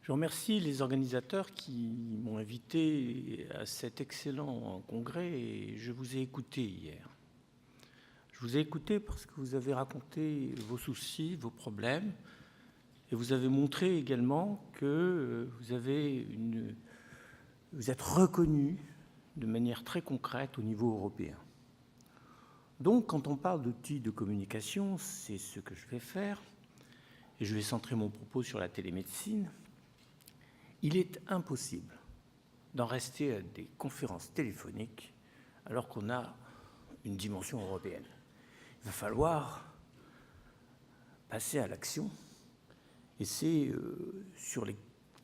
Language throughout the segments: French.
Je remercie les organisateurs qui m'ont invité à cet excellent congrès et je vous ai écouté hier. Je vous ai écouté parce que vous avez raconté vos soucis, vos problèmes et vous avez montré également que vous êtes reconnu de manière très concrète au niveau européen. Donc, quand on parle d'outils de communication, c'est ce que je vais faire, et je vais centrer mon propos sur la télémédecine. Il est impossible d'en rester à des conférences téléphoniques alors qu'on a une dimension européenne. Il va falloir passer à l'action, et c'est sur les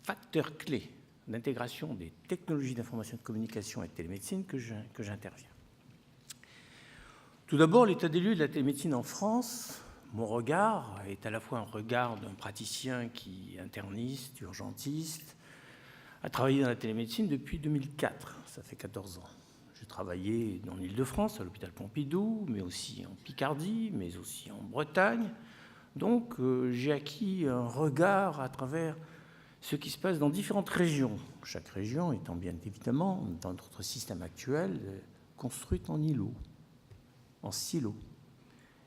facteurs clés d'intégration des technologies d'information et de communication et de télémédecine que j'interviens. Tout d'abord, l'état des lieux de la télémédecine en France. Mon regard est à la fois un regard d'un praticien qui est interniste, urgentiste, a travaillé dans la télémédecine depuis 2004, ça fait 14 ans. J'ai travaillé dans l'Île-de-France, à l'hôpital Pompidou, mais aussi en Picardie, mais aussi en Bretagne. Donc j'ai acquis un regard à travers ce qui se passe dans différentes régions, chaque région étant bien évidemment, dans notre système actuel, construite en îlots, en silos.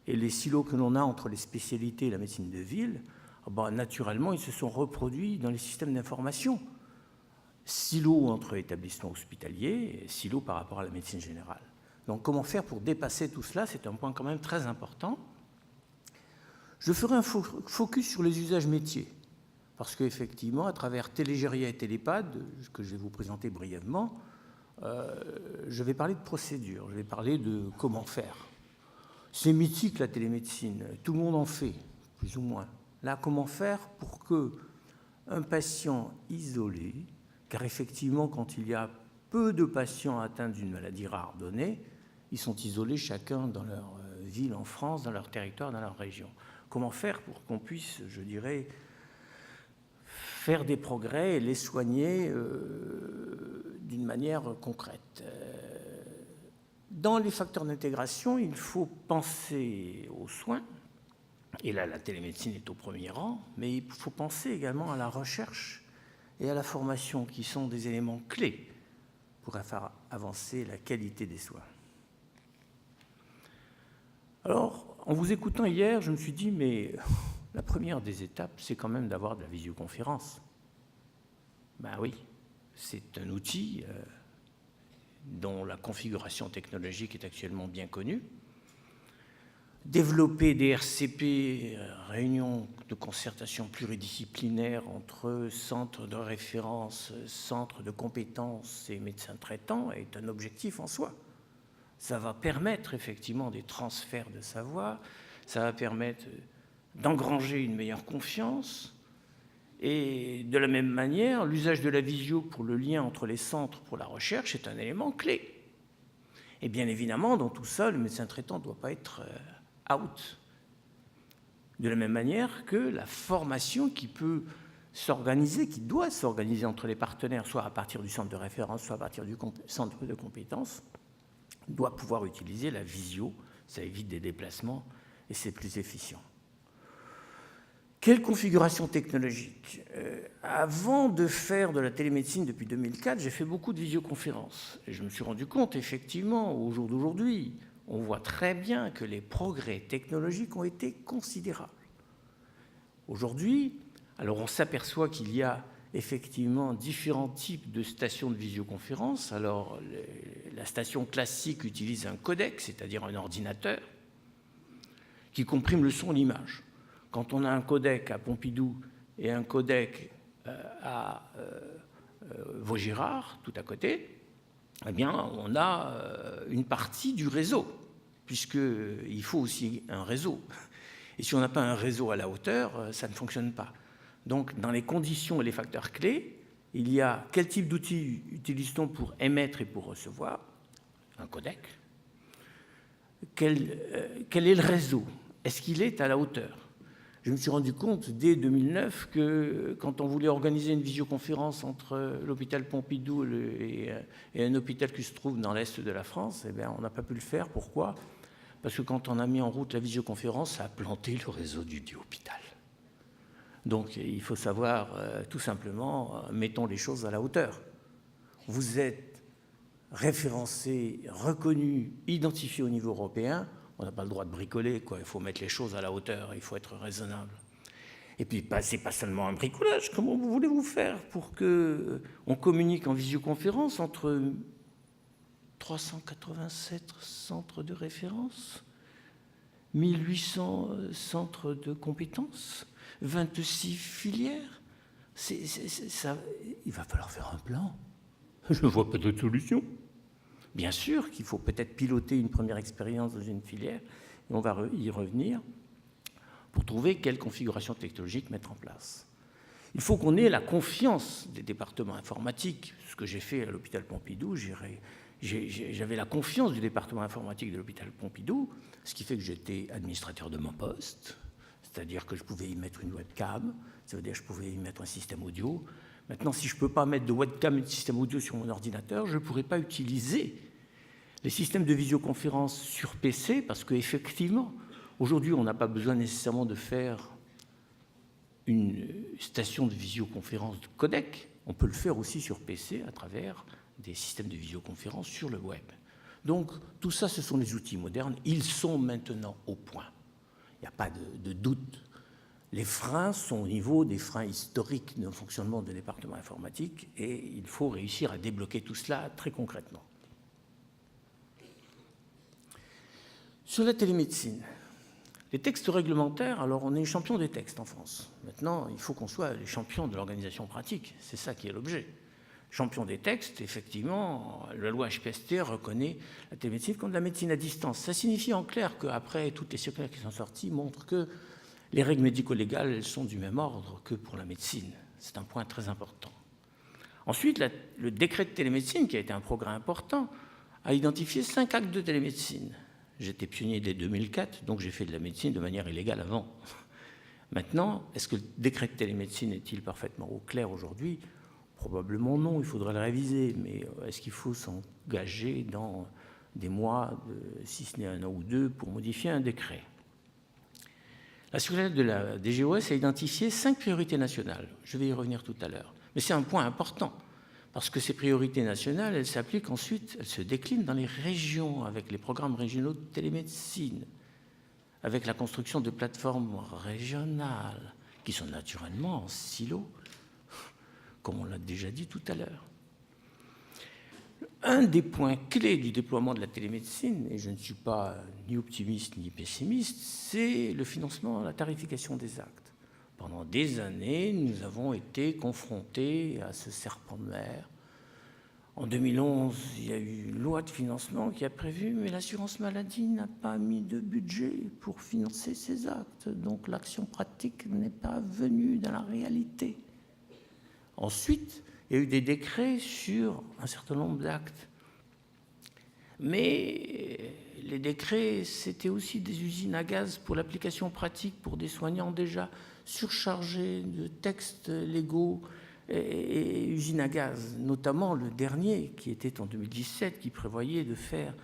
Et les silos que l'on a entre les spécialités et la médecine de ville, naturellement, ils se sont reproduits dans les systèmes d'information. Silos entre établissements hospitaliers, et silos par rapport à la médecine générale. Donc comment faire pour dépasser tout cela? C'est un point quand même très important. Je ferai un focus sur les usages métiers, parce qu'effectivement, à travers Télégéria et Télépad, que je vais vous présenter brièvement, je vais parler de procédures, je vais parler de comment faire. C'est mythique la télémédecine, tout le monde en fait, plus ou moins. Là, comment faire pour qu'un patient isolé, car effectivement, quand il y a peu de patients atteints d'une maladie rare donnée, ils sont isolés chacun dans leur ville en France, dans leur territoire, dans leur région. Comment faire pour qu'on puisse, je dirais, faire des progrès et les soigner d'une manière concrète? Dans les facteurs d'intégration, il faut penser aux soins, et là la télémédecine est au premier rang, mais il faut penser également à la recherche et à la formation, qui sont des éléments clés pour faire avancer la qualité des soins. Alors, en vous écoutant hier, je me suis dit, mais la première des étapes, c'est quand même d'avoir de la visioconférence. Ben oui, c'est un outil dont la configuration technologique est actuellement bien connue. Développer des RCP, réunions de concertation pluridisciplinaire entre centres de référence, centres de compétences et médecins traitants est un objectif en soi. Ça va permettre effectivement des transferts de savoir, ça va permettre d'engranger une meilleure confiance, et de la même manière, l'usage de la visio pour le lien entre les centres pour la recherche est un élément clé. Et bien évidemment, dans tout ça, le médecin traitant ne doit pas être out. De la même manière que la formation qui peut s'organiser, qui doit s'organiser entre les partenaires, soit à partir du centre de référence, soit à partir du centre de compétences, doit pouvoir utiliser la visio. Ça évite des déplacements et c'est plus efficient. Quelle configuration technologique? Avant de faire de la télémédecine depuis 2004, j'ai fait beaucoup de visioconférences. Et je me suis rendu compte, effectivement, au jour d'aujourd'hui, on voit très bien que les progrès technologiques ont été considérables. Aujourd'hui, alors on s'aperçoit qu'il y a effectivement différents types de stations de visioconférence. Alors, la station classique utilise un codec, c'est-à-dire un ordinateur, qui comprime le son et l'image. Quand on a un codec à Pompidou et un codec à Vaugirard, tout à côté, eh bien, on a une partie du réseau, puisqu'il faut aussi un réseau. Et si on n'a pas un réseau à la hauteur, ça ne fonctionne pas. Donc, dans les conditions et les facteurs clés, il y a quel type d'outils utilise-t-on pour émettre et pour recevoir? Un codec. Quel est le réseau? Est-ce qu'il est à la hauteur? Je me suis rendu compte dès 2009 que quand on voulait organiser une visioconférence entre l'hôpital Pompidou et un hôpital qui se trouve dans l'est de la France, eh bien, on n'a pas pu le faire. Pourquoi? Parce que quand on a mis en route la visioconférence, ça a planté le réseau du hôpital. Donc il faut savoir, tout simplement, mettons les choses à la hauteur. Vous êtes référencé, reconnu, identifié au niveau européen, on n'a pas le droit de bricoler, quoi. Il faut mettre les choses à la hauteur, il faut être raisonnable. Et puis, c'est pas seulement un bricolage. Comment voulez-vous faire pour qu'on communique en visioconférence entre 387 centres de référence, 1800 centres de compétences, 26 filières? Il va falloir faire un plan. Je ne vois pas d'autre solution. Bien sûr qu'il faut peut-être piloter une première expérience dans une filière, et on va y revenir, pour trouver quelle configuration technologique mettre en place. Il faut qu'on ait la confiance des départements informatiques. Ce que j'ai fait à l'hôpital Pompidou, j'avais la confiance du département informatique de l'hôpital Pompidou, ce qui fait que j'étais administrateur de mon poste, c'est-à-dire que je pouvais y mettre une webcam, ça veut dire que je pouvais y mettre un système audio. Maintenant, si je ne peux pas mettre de webcam et de système audio sur mon ordinateur, je ne pourrais pas utiliser les systèmes de visioconférence sur PC, parce qu'effectivement, aujourd'hui, on n'a pas besoin nécessairement de faire une station de visioconférence de codec. On peut le faire aussi sur PC à travers des systèmes de visioconférence sur le web. Donc, tout ça, ce sont les outils modernes. Ils sont maintenant au point. Il n'y a pas de doute. Les freins sont au niveau des freins historiques de fonctionnement des départements informatiques et il faut réussir à débloquer tout cela très concrètement. Sur la télémédecine, les textes réglementaires, alors on est champion des textes en France. Maintenant, il faut qu'on soit les champions de l'organisation pratique. C'est ça qui est l'objet. Champion des textes, effectivement, la loi HPST reconnaît la télémédecine comme de la médecine à distance. Ça signifie en clair qu'après, toutes les circulaires qui sont sorties montrent que les règles médico-légales sont du même ordre que pour la médecine. C'est un point très important. Ensuite, le décret de télémédecine, qui a été un progrès important, a identifié 5 actes de télémédecine. J'étais pionnier dès 2004, donc j'ai fait de la médecine de manière illégale avant. Maintenant, est-ce que le décret de télémédecine est-il parfaitement au clair aujourd'hui? Probablement non, il faudrait le réviser, mais est-ce qu'il faut s'engager dans des mois, si ce n'est un an ou deux, pour modifier un décret? La circulaire de la DGOS a identifié 5 priorités nationales. Je vais y revenir tout à l'heure. Mais c'est un point important, parce que ces priorités nationales, elles s'appliquent ensuite, elles se déclinent dans les régions, avec les programmes régionaux de télémédecine, avec la construction de plateformes régionales, qui sont naturellement en silo, comme on l'a déjà dit tout à l'heure. Un des points clés du déploiement de la télémédecine, et je ne suis pas ni optimiste ni pessimiste, c'est le financement, la tarification des actes. Pendant des années, nous avons été confrontés à ce serpent de mer. En 2011, il y a eu une loi de financement qui a prévu, mais l'assurance maladie n'a pas mis de budget pour financer ces actes. Donc l'action pratique n'est pas venue dans la réalité. Ensuite, il y a eu des décrets sur un certain nombre d'actes. Mais les décrets, c'était aussi des usines à gaz pour l'application pratique pour des soignants déjà surchargés de textes légaux et usines à gaz, notamment le dernier qui était en 2017, qui prévoyait de faire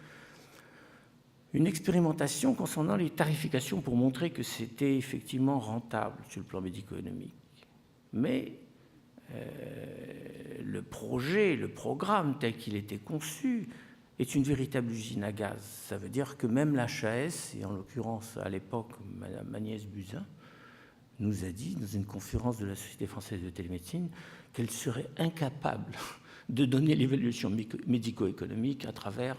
une expérimentation concernant les tarifications pour montrer que c'était effectivement rentable sur le plan médico-économique. Mais le projet, le programme tel qu'il était conçu est une véritable usine à gaz. Ça veut dire que même l'HAS, et en l'occurrence à l'époque Mme Agnès Buzyn, nous a dit dans une conférence de la Société française de télémédecine qu'elle serait incapable de donner l'évaluation médico-économique à travers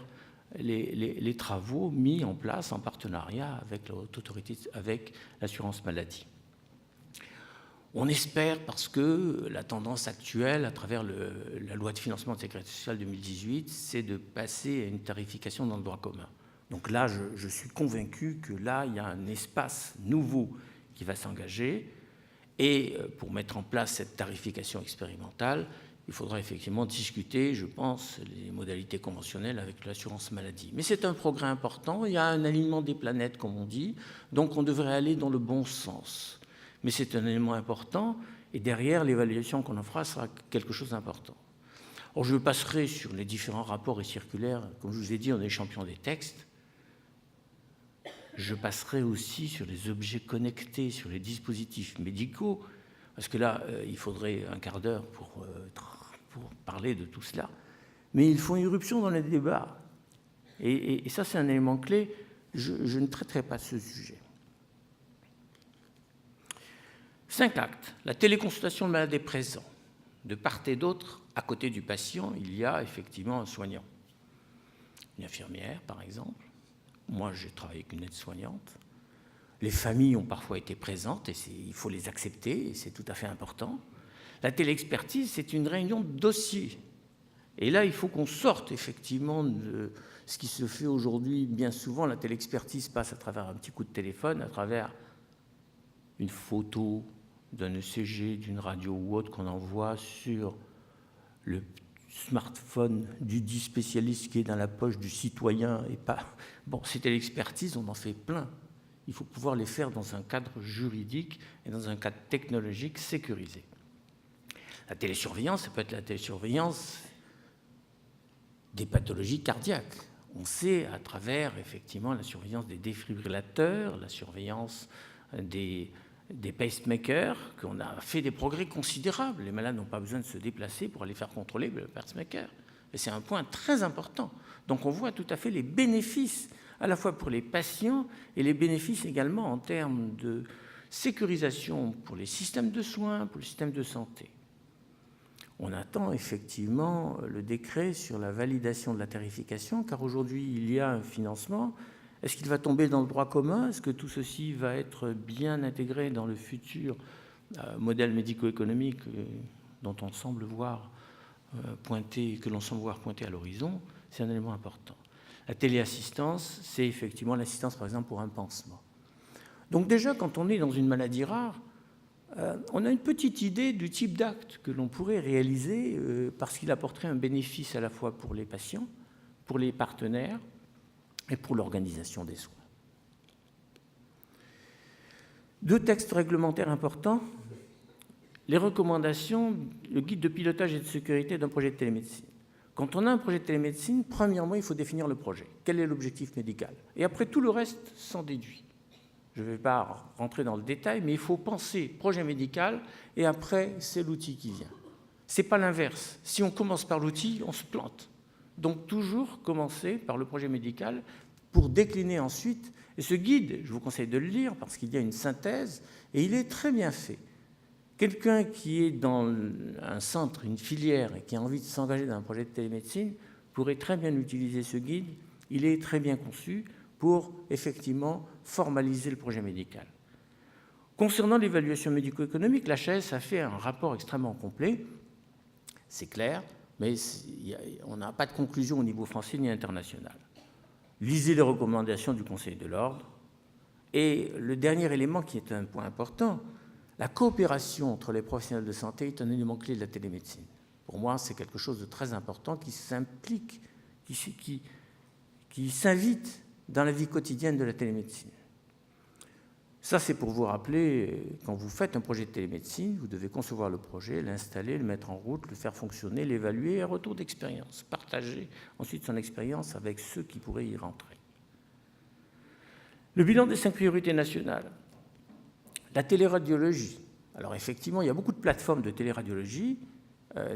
les travaux mis en place en partenariat avec l'autorité, avec l'assurance maladie. On espère, parce que la tendance actuelle, à travers la loi de financement de la sécurité sociale 2018, c'est de passer à une tarification dans le droit commun. Donc là, je suis convaincu que là, il y a un espace nouveau qui va s'engager. Et pour mettre en place cette tarification expérimentale, il faudra effectivement discuter, je pense, les modalités conventionnelles avec l'assurance maladie. Mais c'est un progrès important, il y a un alignement des planètes, comme on dit, donc on devrait aller dans le bon sens. Mais c'est un élément important, et derrière, l'évaluation qu'on en fera sera quelque chose d'important. Alors, je passerai sur les différents rapports et circulaires. Comme je vous ai dit, on est champion des textes. Je passerai aussi sur les objets connectés, sur les dispositifs médicaux. parce que là, il faudrait un quart d'heure pour parler de tout cela. Mais ils font irruption dans les débats. Et ça, c'est un élément clé. Je ne traiterai pas de ce sujet. 5 actes. La téléconsultation, le malade est présent. De part et d'autre, à côté du patient, il y a effectivement un soignant. Une infirmière, par exemple. Moi, j'ai travaillé avec une aide-soignante. Les familles ont parfois été présentes, et il faut les accepter, et c'est tout à fait important. La téléexpertise, c'est une réunion de dossier. Et là, il faut qu'on sorte effectivement de ce qui se fait aujourd'hui. Bien souvent, la téléexpertise passe à travers un petit coup de téléphone, à travers une photo d'un ECG, d'une radio ou autre qu'on envoie sur le smartphone du dit spécialiste qui est dans la poche du citoyen et pas... Bon, ces téléexpertises, on en fait plein. Il faut pouvoir les faire dans un cadre juridique et dans un cadre technologique sécurisé. La télésurveillance, ça peut être la télésurveillance des pathologies cardiaques. On sait à travers, effectivement, la surveillance des défibrillateurs, la surveillance des pacemakers, qu'on a fait des progrès considérables. Les malades n'ont pas besoin de se déplacer pour aller faire contrôler le pacemaker. Et c'est un point très important. Donc on voit tout à fait les bénéfices, à la fois pour les patients et les bénéfices également en termes de sécurisation pour les systèmes de soins, pour le système de santé. On attend effectivement le décret sur la validation de la tarification, car aujourd'hui, il y a un financement. Est-ce qu'il va tomber dans le droit commun? Est-ce que tout ceci va être bien intégré dans le futur modèle médico-économique dont on semble voir pointer, que l'on semble voir pointer à l'horizon? C'est un élément important. La téléassistance, c'est effectivement l'assistance, par exemple, pour un pansement. Donc déjà, quand on est dans une maladie rare, on a une petite idée du type d'acte que l'on pourrait réaliser parce qu'il apporterait un bénéfice à la fois pour les patients, pour les partenaires et pour l'organisation des soins. 2 textes réglementaires importants. Les recommandations, le guide de pilotage et de sécurité d'un projet de télémédecine. Quand on a un projet de télémédecine, premièrement, il faut définir le projet. Quel est l'objectif médical? Et après, tout le reste s'en déduit. Je ne vais pas rentrer dans le détail, mais il faut penser projet médical et après, c'est l'outil qui vient. Ce n'est pas l'inverse. Si on commence par l'outil, on se plante. Donc, toujours commencer par le projet médical pour décliner ensuite. Et ce guide, je vous conseille de le lire parce qu'il y a une synthèse et il est très bien fait. Quelqu'un qui est dans un centre, une filière et qui a envie de s'engager dans un projet de télémédecine pourrait très bien utiliser ce guide. Il est très bien conçu pour effectivement formaliser le projet médical. Concernant l'évaluation médico-économique, l'HAS a fait un rapport extrêmement complet, c'est clair, mais on n'a pas de conclusion au niveau français ni international. Lisez les recommandations du Conseil de l'Ordre. Et le dernier élément qui est un point important, la coopération entre les professionnels de santé est un élément clé de la télémédecine. Pour moi, c'est quelque chose de très important qui s'implique, qui s'invite dans la vie quotidienne de la télémédecine. Ça, c'est pour vous rappeler, quand vous faites un projet de télémédecine, vous devez concevoir le projet, l'installer, le mettre en route, le faire fonctionner, l'évaluer, un retour d'expérience, partager ensuite son expérience avec ceux qui pourraient y rentrer. Le bilan des 5 priorités nationales. La téléradiologie. Alors effectivement, il y a beaucoup de plateformes de téléradiologie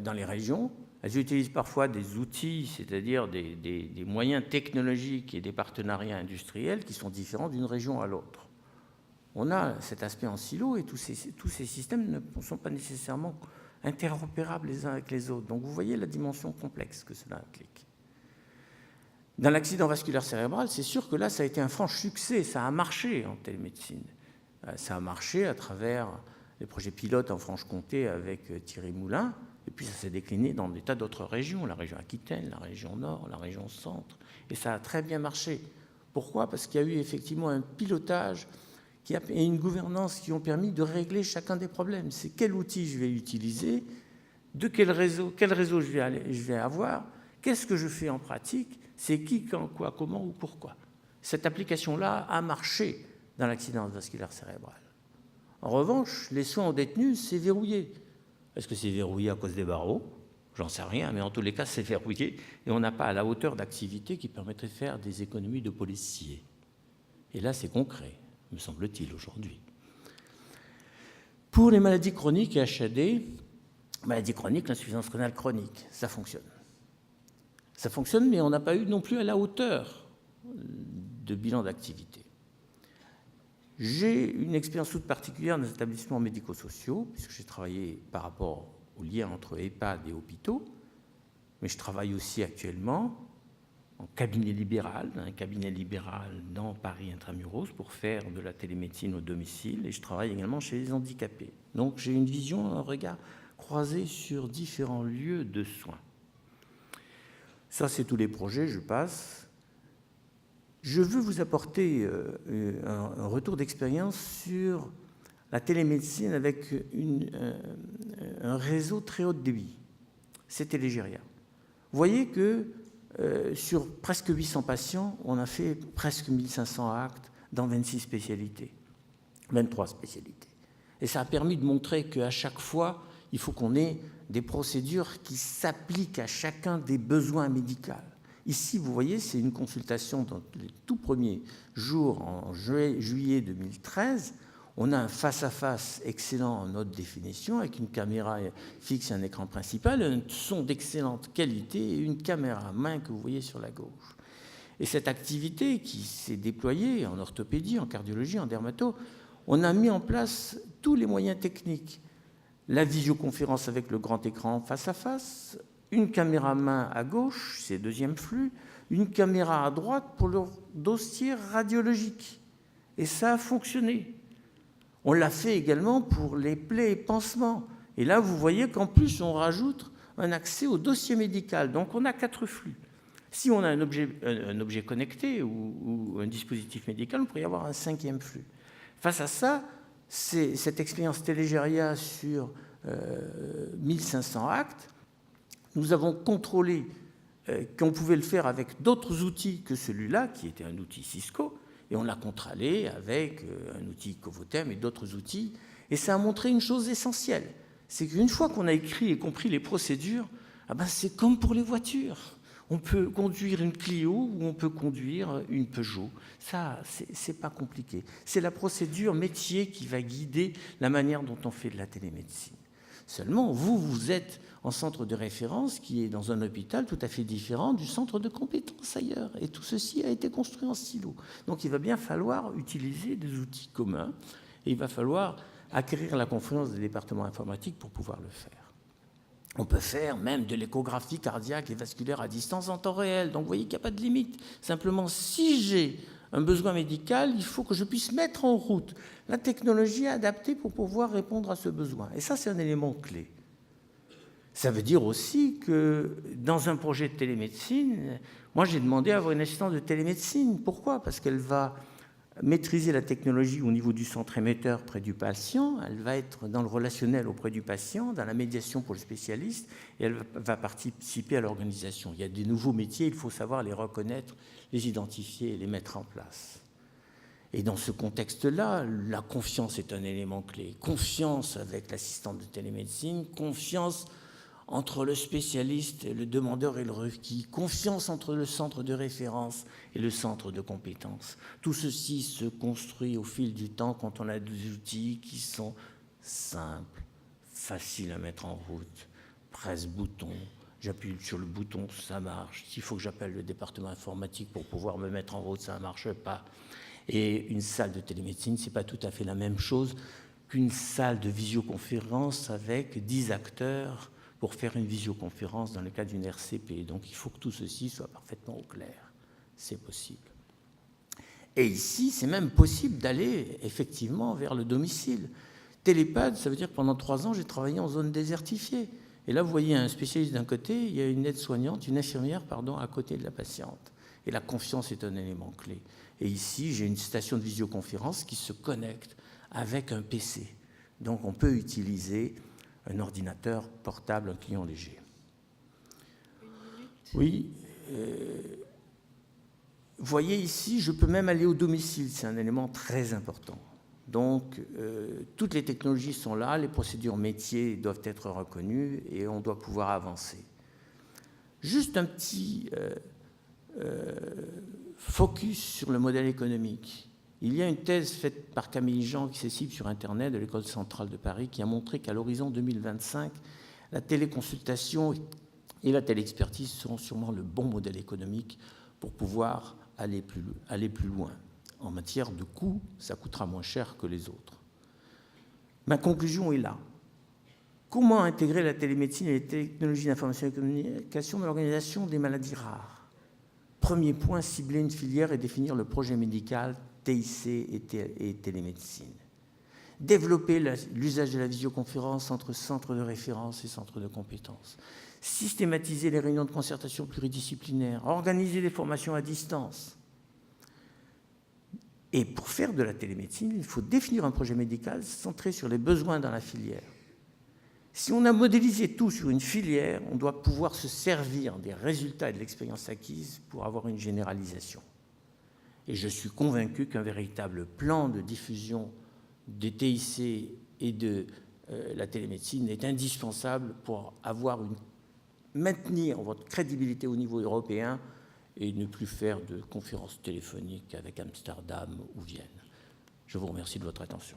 dans les régions. Elles utilisent parfois des outils, c'est-à-dire des moyens technologiques et des partenariats industriels qui sont différents d'une région à l'autre. On a cet aspect en silo et tous ces systèmes ne sont pas nécessairement interopérables les uns avec les autres. Donc vous voyez la dimension complexe que cela implique. Dans l'accident vasculaire cérébral, c'est sûr que là, ça a été un franc succès, ça a marché en télémédecine. Ça a marché à travers les projets pilotes en Franche-Comté avec Thierry Moulin, et puis ça s'est décliné dans des tas d'autres régions, la région Aquitaine, la région Nord, la région Centre, et ça a très bien marché. Pourquoi? Parce qu'il y a eu effectivement un pilotage et une gouvernance qui ont permis de régler chacun des problèmes. C'est quel outil je vais utiliser, de quel réseau je vais avoir, qu'est-ce que je fais en pratique, c'est qui, quand, quoi, comment ou pourquoi. Cette application-là a marché dans l'accident vasculaire cérébral. En revanche, les soins aux détenus, c'est verrouillé. Est-ce que c'est verrouillé à cause des barreaux? J'en sais rien, mais en tous les cas, c'est verrouillé et on n'a pas à la hauteur d'activité qui permettrait de faire des économies de policiers. Et là, c'est concret, me semble-t-il, aujourd'hui. Pour les maladies chroniques et HAD, maladie chronique, l'insuffisance rénale chronique, ça fonctionne. Ça fonctionne, mais on n'a pas eu non plus à la hauteur de bilan d'activité. J'ai une expérience toute particulière dans les établissements médico-sociaux, puisque j'ai travaillé par rapport au lien entre EHPAD et hôpitaux, mais je travaille aussi actuellement en cabinet libéral, dans un cabinet libéral dans Paris Intramuros pour faire de la télémédecine au domicile, et je travaille également chez les handicapés. Donc j'ai une vision, un regard croisé sur différents lieux de soins. Ça, c'est tous les projets, je passe. Je veux vous apporter un retour d'expérience sur la télémédecine avec un réseau très haut débit. C'est Télégéria. Vous voyez que sur presque 800 patients, on a fait presque 1500 actes dans 26 spécialités, 23 spécialités. Et ça a permis de montrer qu'à chaque fois, il faut qu'on ait des procédures qui s'appliquent à chacun des besoins médicaux. Ici, vous voyez, c'est une consultation dans les tout premiers jours en juillet 2013. On a un face-à-face excellent en haute définition avec une caméra fixe et un écran principal, un son d'excellente qualité et une caméra à main que vous voyez sur la gauche. Et cette activité qui s'est déployée en orthopédie, en cardiologie, en dermato, on a mis en place tous les moyens techniques. La visioconférence avec le grand écran face-à-face, une caméra main à gauche, c'est le deuxième flux, une caméra à droite pour le dossier radiologique. Et ça a fonctionné. On l'a fait également pour les plaies et pansements. Et là, vous voyez qu'en plus, on rajoute un accès au dossier médical. Donc, on a 4 flux. Si on a un objet connecté ou un dispositif médical, on pourrait y avoir un 5e flux. Face à ça, c'est cette expérience Télégéria sur 1500 actes. Nous avons contrôlé qu'on pouvait le faire avec d'autres outils que celui-là, qui était un outil Cisco, et on l'a contrôlé avec un outil Covotem et d'autres outils. Et ça a montré une chose essentielle, c'est qu'une fois qu'on a écrit et compris les procédures, c'est comme pour les voitures. On peut conduire une Clio ou on peut conduire une Peugeot. Ça, c'est pas compliqué. C'est la procédure métier qui va guider la manière dont on fait de la télémédecine. Seulement, vous êtes en centre de référence qui est dans un hôpital tout à fait différent du centre de compétences ailleurs. Et tout ceci a été construit en silo. Donc il va bien falloir utiliser des outils communs et il va falloir acquérir la confiance des départements informatiques pour pouvoir le faire. On peut faire même de l'échographie cardiaque et vasculaire à distance en temps réel. Donc vous voyez qu'il n'y a pas de limite. Simplement, si j'ai un besoin médical, il faut que je puisse mettre en route la technologie adaptée pour pouvoir répondre à ce besoin. Et ça, c'est un élément clé. Ça veut dire aussi que dans un projet de télémédecine, moi j'ai demandé à avoir une assistante de télémédecine. Pourquoi ? Parce qu'elle va maîtriser la technologie au niveau du centre émetteur près du patient, elle va être dans le relationnel auprès du patient, dans la médiation pour le spécialiste, et elle va participer à l'organisation. Il y a des nouveaux métiers, il faut savoir les reconnaître, les identifier et les mettre en place. Et dans ce contexte-là, la confiance est un élément clé. Confiance avec l'assistante de télémédecine, confiance entre le spécialiste, le demandeur et le requis, confiance entre le centre de référence et le centre de compétences. Tout ceci se construit au fil du temps quand on a des outils qui sont simples, faciles à mettre en route. Presse-bouton, j'appuie sur le bouton, ça marche. S'il faut que j'appelle le département informatique pour pouvoir me mettre en route, ça ne marche pas. Et une salle de télémédecine, ce n'est pas tout à fait la même chose qu'une salle de visioconférence avec 10 acteurs pour faire une visioconférence dans le cadre d'une RCP. Donc il faut que tout ceci soit parfaitement au clair. C'est possible. Et ici, c'est même possible d'aller effectivement vers le domicile. Télépad, ça veut dire que pendant 3 ans, j'ai travaillé en zone désertifiée. Et là, vous voyez un spécialiste d'un côté, il y a une aide-soignante, une infirmière, à côté de la patiente. Et la confiance est un élément clé. Et ici, j'ai une station de visioconférence qui se connecte avec un PC. Donc on peut utiliser un ordinateur portable, un client léger. Oui. Vous voyez ici, je peux même aller au domicile, c'est un élément très important. Donc, toutes les technologies sont là, les procédures métiers doivent être reconnues et on doit pouvoir avancer. Juste un petit focus sur le modèle économique. Il y a une thèse faite par Camille Jean, accessible sur Internet, de l'École centrale de Paris, qui a montré qu'à l'horizon 2025, la téléconsultation et la téléexpertise seront sûrement le bon modèle économique pour pouvoir aller plus loin. En matière de coûts, ça coûtera moins cher que les autres. Ma conclusion est là. Comment intégrer la télémédecine et les technologies d'information et de communication dans l'organisation des maladies rares? Premier point, cibler une filière et définir le projet médical TIC et télémédecine. Développer l'usage de la visioconférence entre centres de référence et centres de compétences. Systématiser les réunions de concertation pluridisciplinaires. Organiser des formations à distance. Et pour faire de la télémédecine, il faut définir un projet médical centré sur les besoins dans la filière. Si on a modélisé tout sur une filière, on doit pouvoir se servir des résultats et de l'expérience acquise pour avoir une généralisation. Et je suis convaincu qu'un véritable plan de diffusion des TIC et de la télémédecine est indispensable pour maintenir votre crédibilité au niveau européen et ne plus faire de conférences téléphoniques avec Amsterdam ou Vienne. Je vous remercie de votre attention.